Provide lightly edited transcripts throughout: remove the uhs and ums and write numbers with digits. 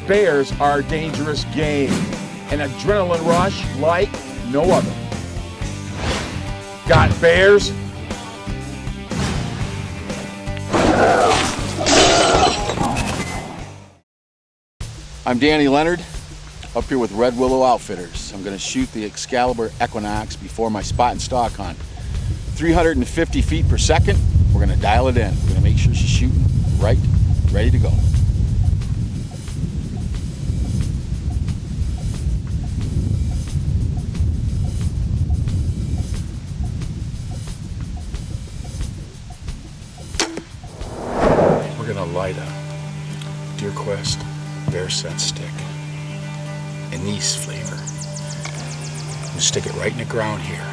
Bears are dangerous game. An adrenaline rush like no other. Got bears? I'm Danny Leonard, up here with Red Willow Outfitters. I'm going to shoot the Excalibur Equinox before my spot and stalk hunt. 350 feet per second, we're going to dial it in. We're going to make sure she's shooting right, ready to go. We're going to light a Deer Quest Bear Scent Stick. Anise flavor. And stick it right in the ground here.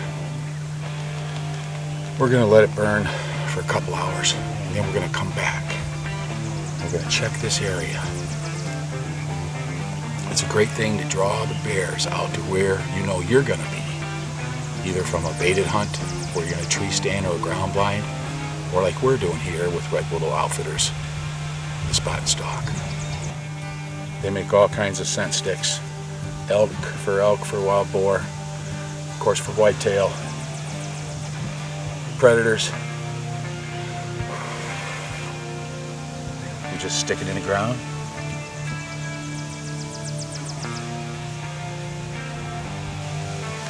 We're going to let it burn for a couple hours, and then we're going to come back. We're going to check this area. It's a great thing to draw the bears out to where you know you're going to be, either from a baited hunt where you're in a tree stand or a ground blind, or like we're doing here with Red Willow Outfitters, the spot and stalk. They make all kinds of scent sticks. Elk, for wild boar, of course for whitetail, predators. You just stick it in the ground.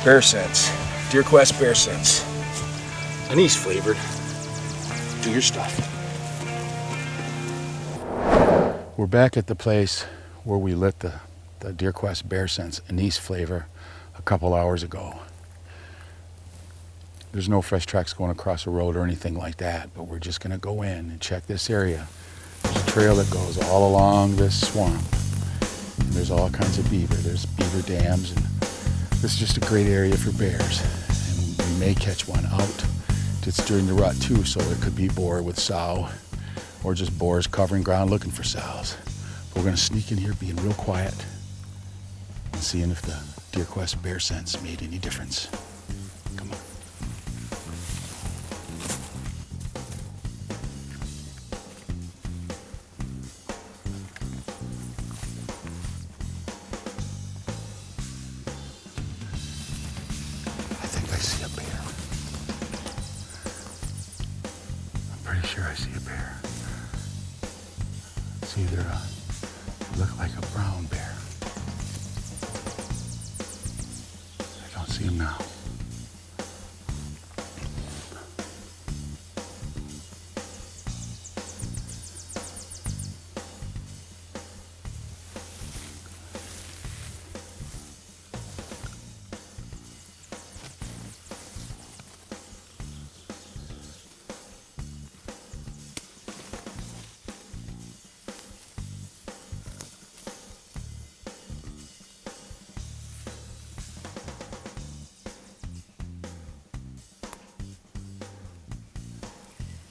Bear Scents, Deer Quest Bear Scents. Anise flavored. Do your stuff. We're back at the place where we lit the Deer Quest Bear Scents Anise flavor a couple hours ago. There's no fresh tracks going across the road or anything like that, but we're just going to go in and check this area. There's a trail that goes all along this swamp. And there's all kinds of beaver. There's beaver dams, and this is just a great area for bears. And we may catch one out. It's during the rut too, so it could be boar with sow, or just boars covering ground looking for sows. But we're going to sneak in here being real quiet and seeing if the Deer Quest Bear Scents made any difference. Come on. I think I see a bear. I'm pretty sure I see a bear. It's either look like a brown bear. I don't see him now.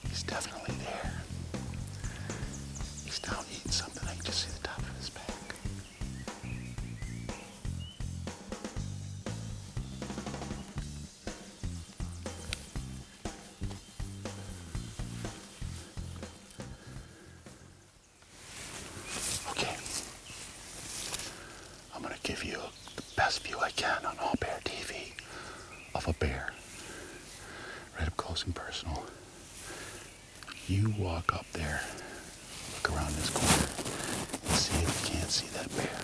He's definitely there. He's down eating something. I can just see the top of his back. Okay. I'm going to give you the best view I can on All Bear TV of a bear. Right up close and personal. You walk up there, look around this corner, and see if you can't see that bear.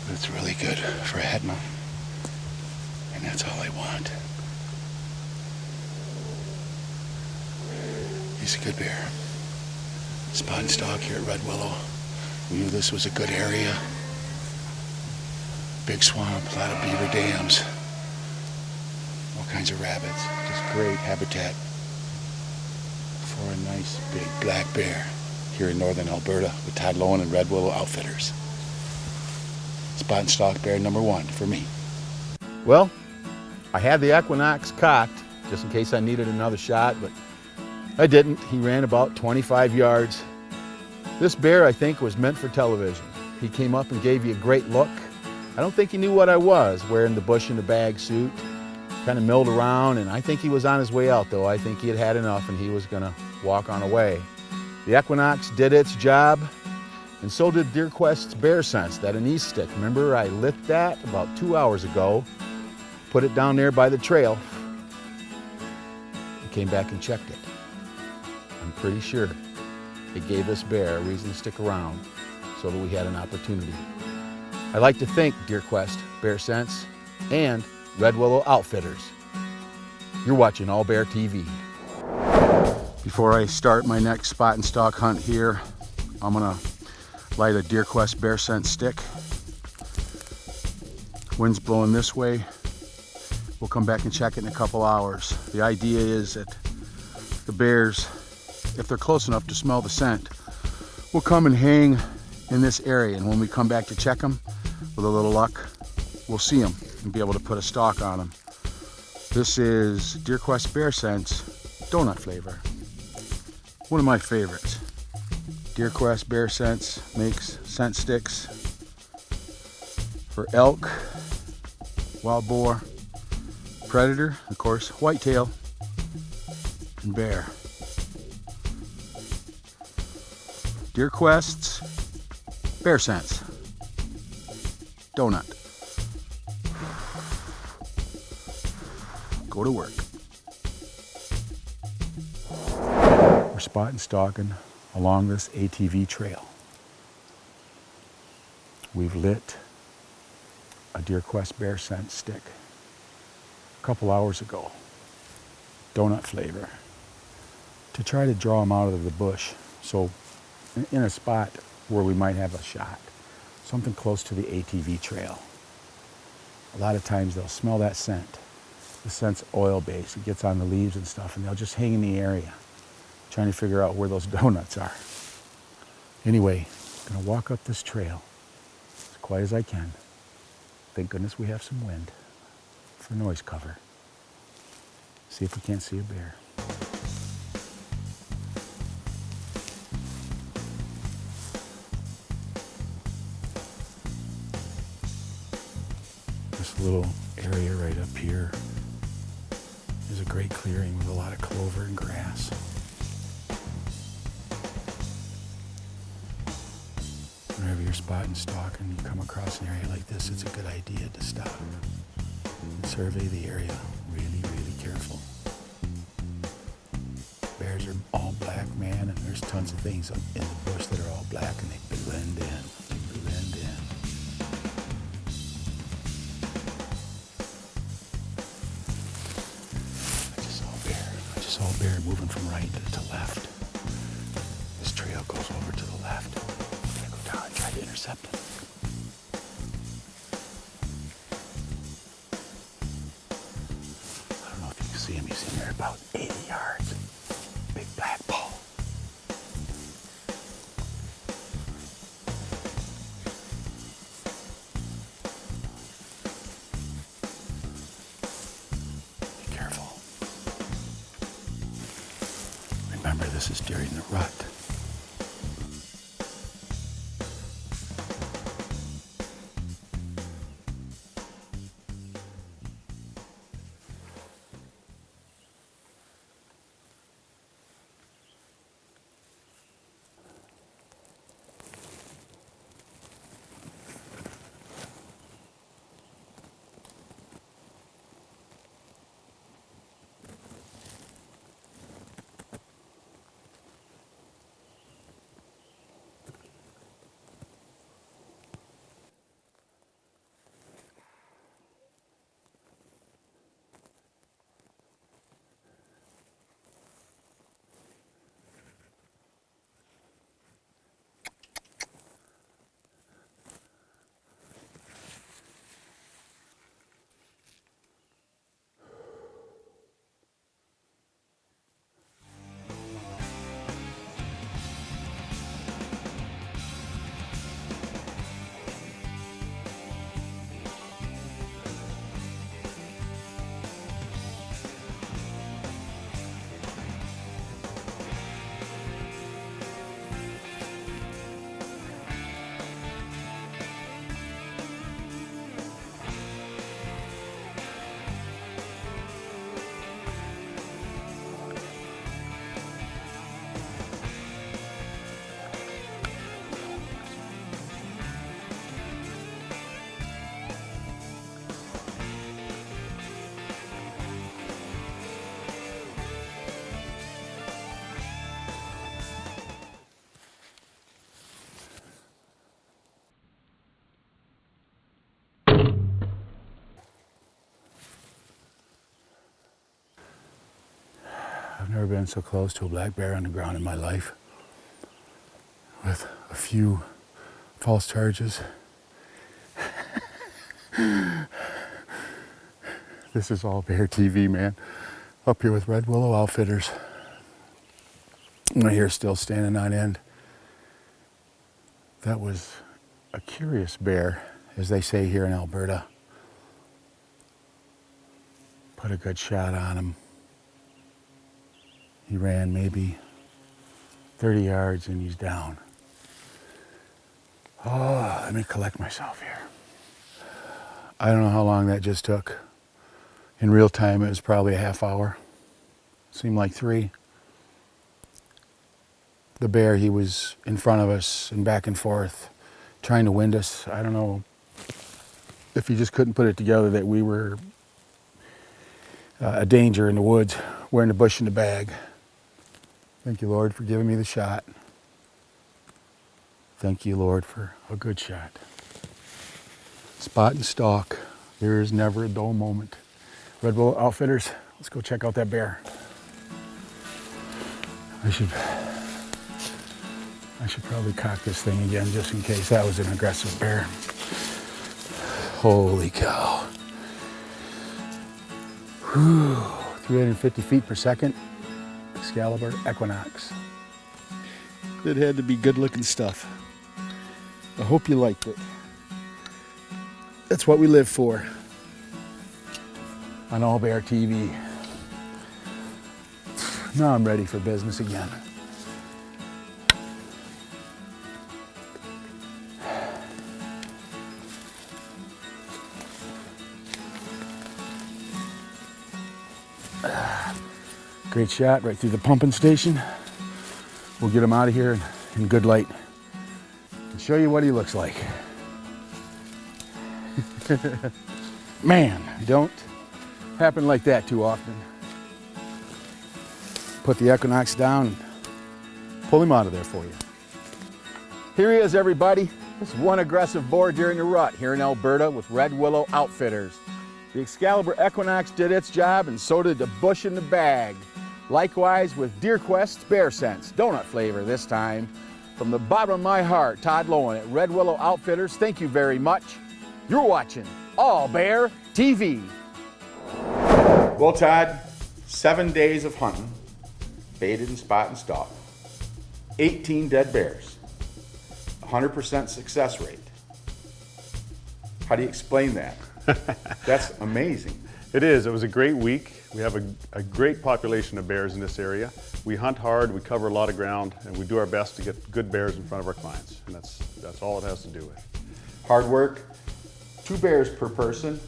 But it's really good for a head mount. And that's all I want. He's a good bear. Spot and stock here at Red Willow. We knew this was a good area. Big swamp, a lot of beaver dams, all kinds of rabbits. Just great habitat for a nice big black bear here in northern Alberta with Todd Lowen and Red Willow Outfitters. Spot and stock bear number 1 for me. Well, I had the Equinox cocked just in case I needed another shot, but I didn't. He ran about 25 yards. This bear, I think, was meant for television. He came up and gave you a great look. I don't think he knew what I was, wearing the bush in the bag suit, kind of milled around, and I think he was on his way out, though. I think he had had enough and he was gonna walk on away. The Equinox did its job, and so did DeerQuest's Bear Sense, that anise stick. Remember, I lit that about 2 hours ago, put it down there by the trail, and came back and checked it. I'm pretty sure it gave this bear a reason to stick around so that we had an opportunity. I'd like to thank DeerQuest, Bear Sense, and Red Willow Outfitters. You're watching All Bear TV. Before I start my next spot and stalk hunt here, I'm gonna light a DeerQuest Bear Sense stick. Wind's blowing this way. We'll come back and check it in a couple hours. The idea is that the bears, if they're close enough to smell the scent, will come and hang in this area, and when we come back to check them, with a little luck, we'll see them and be able to put a stalk on them. This is DeerQuest Bear Sense donut flavor. One of my favorites. DeerQuest Bear Sense makes scent sticks for elk, wild boar, predator, of course, whitetail, and bear. DeerQuest's Bear Sense donut. Go to work. We're spot and stalking along this ATV trail. We've lit a DeerQuest Bear Sense stick a couple hours ago, donut flavor, to try to draw them out of the bush. So in a spot where we might have a shot, something close to the ATV trail. A lot of times they'll smell that scent. The scent's oil-based. It gets on the leaves and stuff, and they'll just hang in the area, trying to figure out where those donuts are. Anyway, I'm gonna walk up this trail as quiet as I can. Thank goodness we have some wind for noise cover. See if we can't see a bear. This little area right up here is a great clearing with a lot of clover and grass. Whenever you're spotting stock and you come across an area like this, it's a good idea to stop and survey the area really, really careful. Bears are all black, man, and there's tons of things in the bush that are all black, and they blend in. They blend in. I just saw a bear moving from right to left. This trail goes over to the left. I'm gonna go down and try to intercept it. I don't know if you can see him. He's in there about 80 yards. Big black ball. Be careful. Remember, this is during the rut. never been so close to a black bear on the ground in my life. With a few false charges. This is All Bear TV, man. Up here with Red Willow Outfitters. I'm right here still standing on end. That was a curious bear, as they say here in Alberta. Put a good shot on him. He ran maybe 30 yards and he's down. Oh, let me collect myself here. I don't know how long that just took. In real time, it was probably a half hour. Seemed like 3. The bear, he was in front of us and back and forth, trying to wind us. I don't know if he just couldn't put it together that we were a danger in the woods. We're in the bush in the bag. Thank you, Lord, for giving me the shot. Thank you, Lord, for a good shot. Spot and stalk. There is never a dull moment. Red Willow Outfitters, let's go check out that bear. I should probably cock this thing again just in case that was an aggressive bear. Holy cow. Whew. 350 feet per second. Excalibur Equinox. It had to be good looking stuff. I hope you liked it. That's what we live for on All Bear TV. Now I'm ready for business again. Great shot right through the pumping station. We'll get him out of here in good light and show you what he looks like. Man, don't happen like that too often. Put the Equinox down and pull him out of there for you. Here he is, everybody. This one aggressive boar during the rut here in Alberta with Red Willow Outfitters. The Excalibur Equinox did its job, and so did the bush in the bag. Likewise with DeerQuest Bear Sense, donut flavor this time. From the bottom of my heart, Todd Lowen at Red Willow Outfitters, thank you very much. You're watching All Bear TV. Well, Todd, 7 days of hunting, baited and spot and stalk, 18 dead bears, 100% success rate. How do you explain that? That's amazing. It is. It was a great week. We have a great population of bears in this area. We hunt hard, we cover a lot of ground, and we do our best to get good bears in front of our clients. And that's all it has to do with. Hard work, 2 bears per person,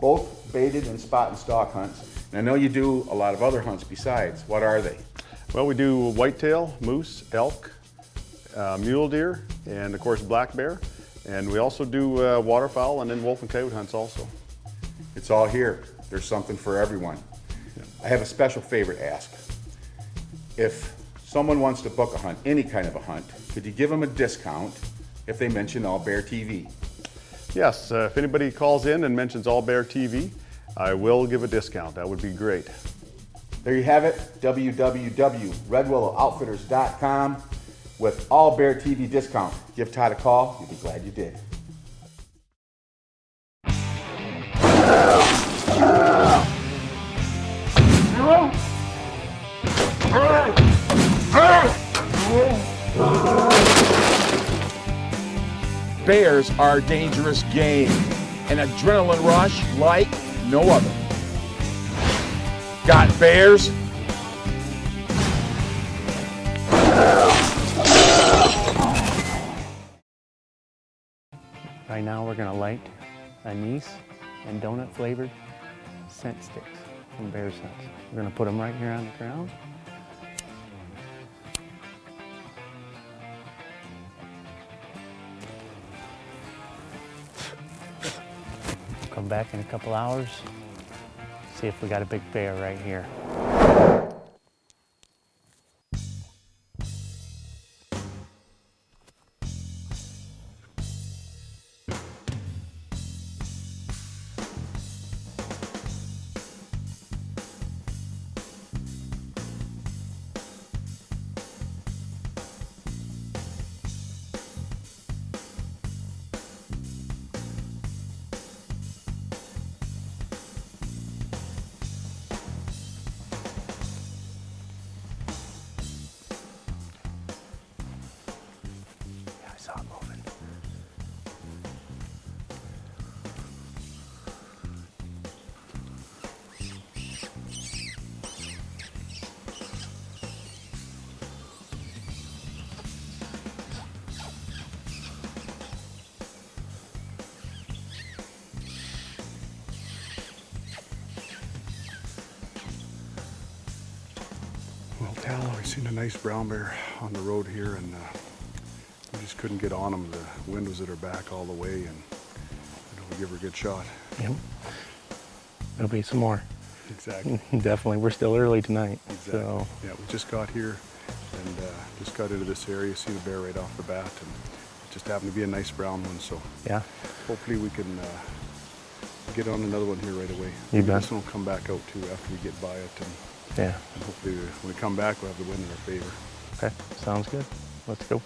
both baited and spot and stalk hunts. And I know you do a lot of other hunts besides. What are they? Well, we do whitetail, moose, elk, mule deer, and of course black bear. And we also do waterfowl and then wolf and coyote hunts also. It's all here. There's something for everyone. I have a special favor to ask. If someone wants to book a hunt, any kind of a hunt, could you give them a discount if they mention All Bear TV? Yes, if anybody calls in and mentions All Bear TV, I will give a discount. That would be great. There you have it, www.redwillowoutfitters.com with All Bear TV discount. Give Todd a call, you'll be glad you did. Bears are dangerous game, an adrenaline rush like no other. Got bears? Right now we're gonna light anise and donut flavored scent sticks from Bear Sense. We're gonna put them right here on the ground. Come back in a couple hours, see if we got a big bear right here. Tal, we seen a nice brown bear on the road here, and we just couldn't get on him. The wind was at her back all the way, and we give her a good shot. Yep. There'll be some more. Exactly. Definitely. We're still early tonight. Exactly. So Yeah, we just got here and just got into this area, seen a bear right off the bat, and it just happened to be a nice brown one. So yeah, hopefully we can get on another one here right away. You bet. This one will come back out too after we get by it, yeah. and hopefully when we come back we'll have the wind in our favor. Okay, sounds good. Let's go.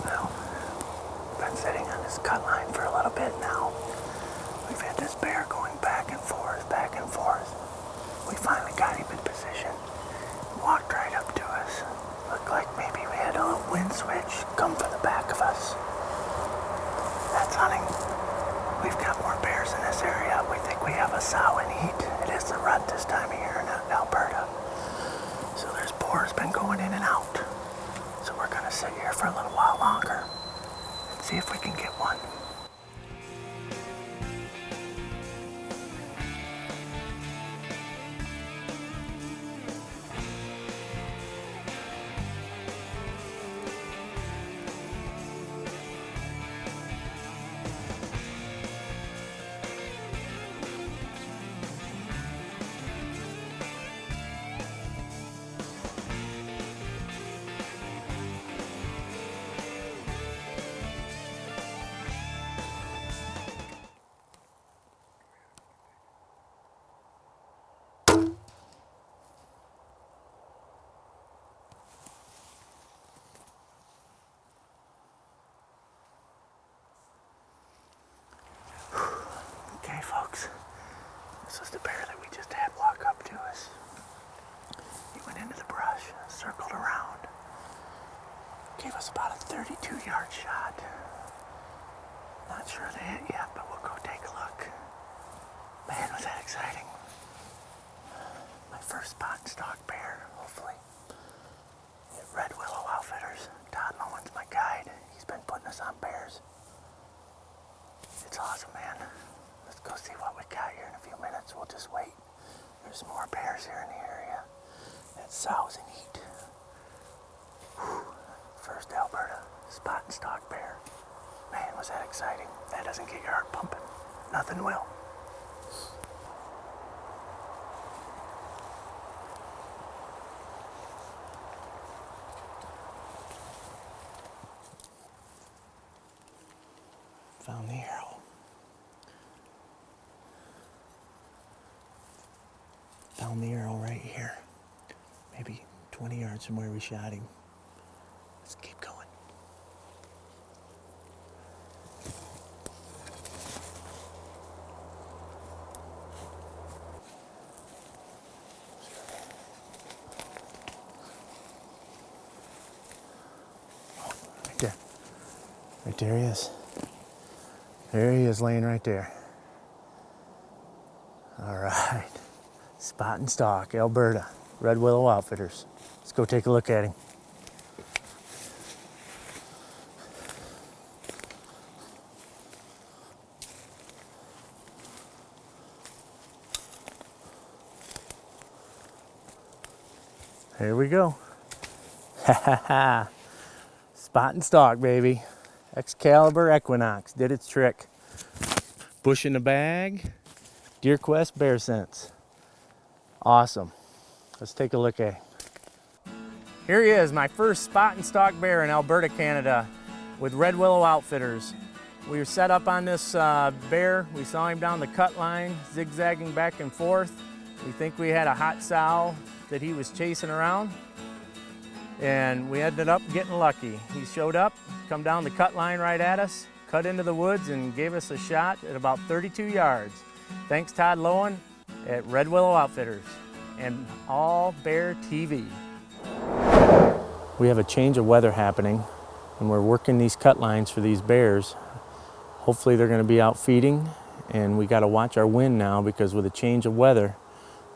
Well, we've been sitting on this cut line for a little bit now. We've had this bear going back and forth, back and forth. We finally got him in position. Walked right up to us. Looked like maybe we had a little wind switch come from the back of us. That's hunting. We've got more bears in this area. We think we have a sow in heat. It is the rut this time of year in Alberta. So there's boars been going in and out. So we're gonna sit here for a little while longer and see if we can get one. Okay, folks, this was the bear that we just had walk up to us. He went into the brush, circled around, gave us about a 32-yard shot. Not sure they hit yet, but we'll go take a look. Man, was that exciting. My first spot and stalk bear, hopefully. At Red Willow Outfitters. Todd Lowen's my guide. He's been putting us on bears. It's awesome, man. Let's go see what we got here in a few minutes. We'll just wait. There's more bears here in the area. That sow's in heat. Whew. First Alberta spot and stalk bear. Man, was that exciting. That doesn't get your heart pumping. Nothing will. Found the arrow. Found the arrow right here. Maybe 20 yards from where we shot him. Let's keep going. Oh, right there. Right there he is. There he is, laying right there. All right. Spot and stalk, Alberta. Red Willow Outfitters. Let's go take a look at him. Here we go. Ha ha ha. Spot and stalk, baby. Excalibur Equinox did its trick. Bush in the bag. Deer Quest Bear Sense. Awesome. Let's take a look at him. Here he is, my first spot and stalk bear in Alberta, Canada, with Red Willow Outfitters. We were set up on this bear. We saw him down the cut line, zigzagging back and forth. We think we had a hot sow that he was chasing around, and we ended up getting lucky. He showed up, come down the cut line right at us, cut into the woods and gave us a shot at about 32 yards. Thanks Todd Lowen at Red Willow Outfitters and All Bear TV. We have a change of weather happening and we're working these cut lines for these bears. Hopefully they're going to be out feeding, and we got to watch our wind now because with a change of weather,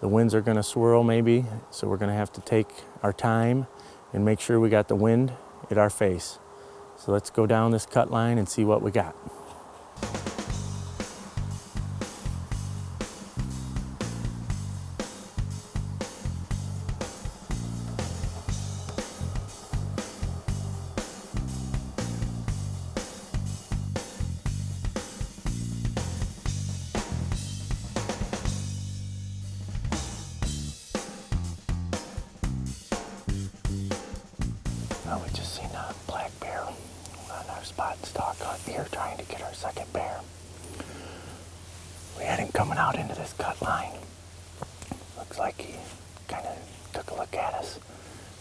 the winds are going to swirl maybe, so we're going to have to take our time and make sure we got the wind at our face. So let's go down this cut line and see what we got. We just seen a black bear on our spot and stalk hunt here trying to get our second bear. We had him coming out into this cut line. Looks like he kind of took a look at us,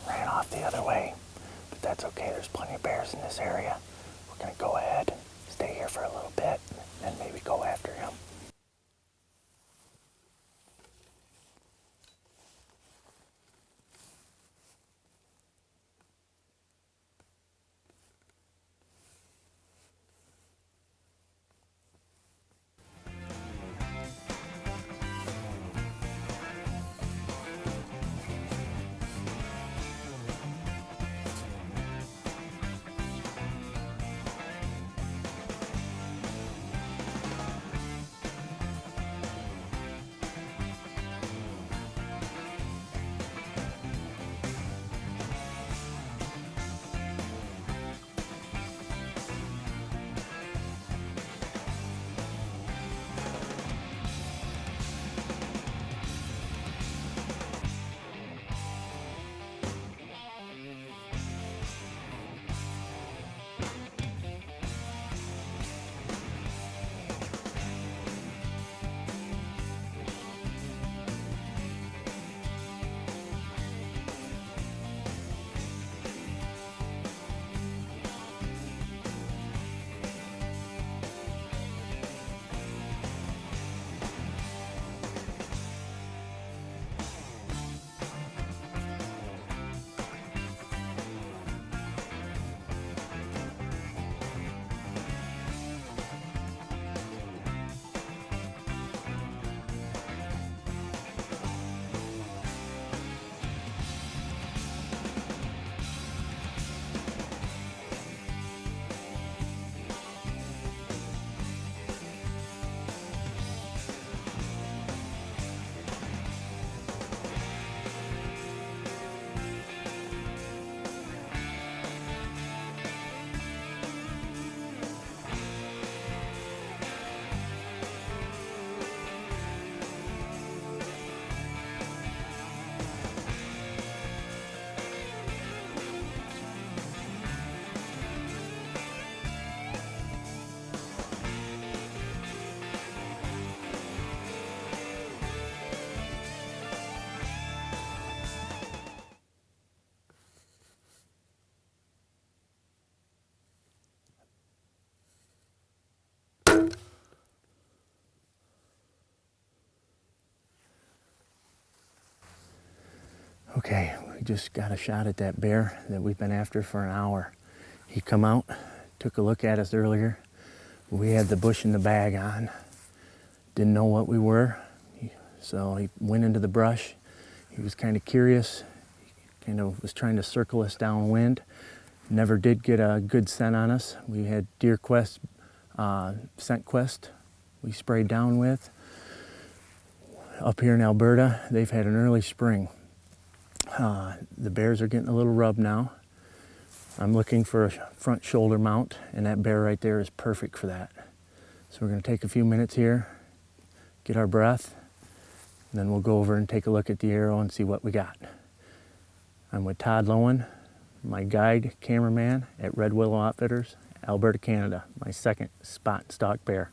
ran off the other way, but that's okay. There's plenty of bears in this area. We're gonna go ahead, stay here for a little bit, and then maybe go after him. Okay, we just got a shot at that bear that we've been after for an hour. He come out, took a look at us earlier. We had the bush in the bag on. Didn't know what we were, so he went into the brush. He was kind of curious. He kind of was trying to circle us downwind. Never did get a good scent on us. We had Deer Quest, Scent Quest we sprayed down with. Up here in Alberta, they've had an early spring. The bears are getting a little rub now. I'm looking for a front shoulder mount, and that bear right there is perfect for that. So we're going to take a few minutes here, get our breath, and then we'll go over and take a look at the arrow and see what we got. I'm with Todd Lowen, my guide cameraman at Red Willow Outfitters, Alberta, Canada, my second spot and stalk bear.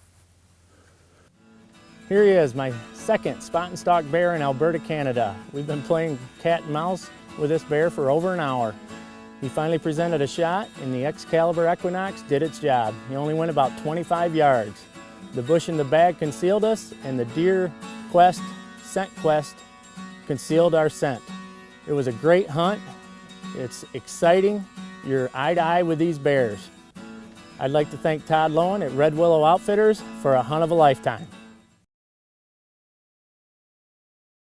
Here he is, my second spot and stalk bear in Alberta, Canada. We've been playing cat and mouse with this bear for over an hour. He finally presented a shot, and the Excalibur Equinox did its job. He only went about 25 yards. The bush in the bag concealed us, and the deer quest, scent quest, concealed our scent. It was a great hunt. It's exciting. You're eye to eye with these bears. I'd like to thank Todd Lowen at Red Willow Outfitters for a hunt of a lifetime.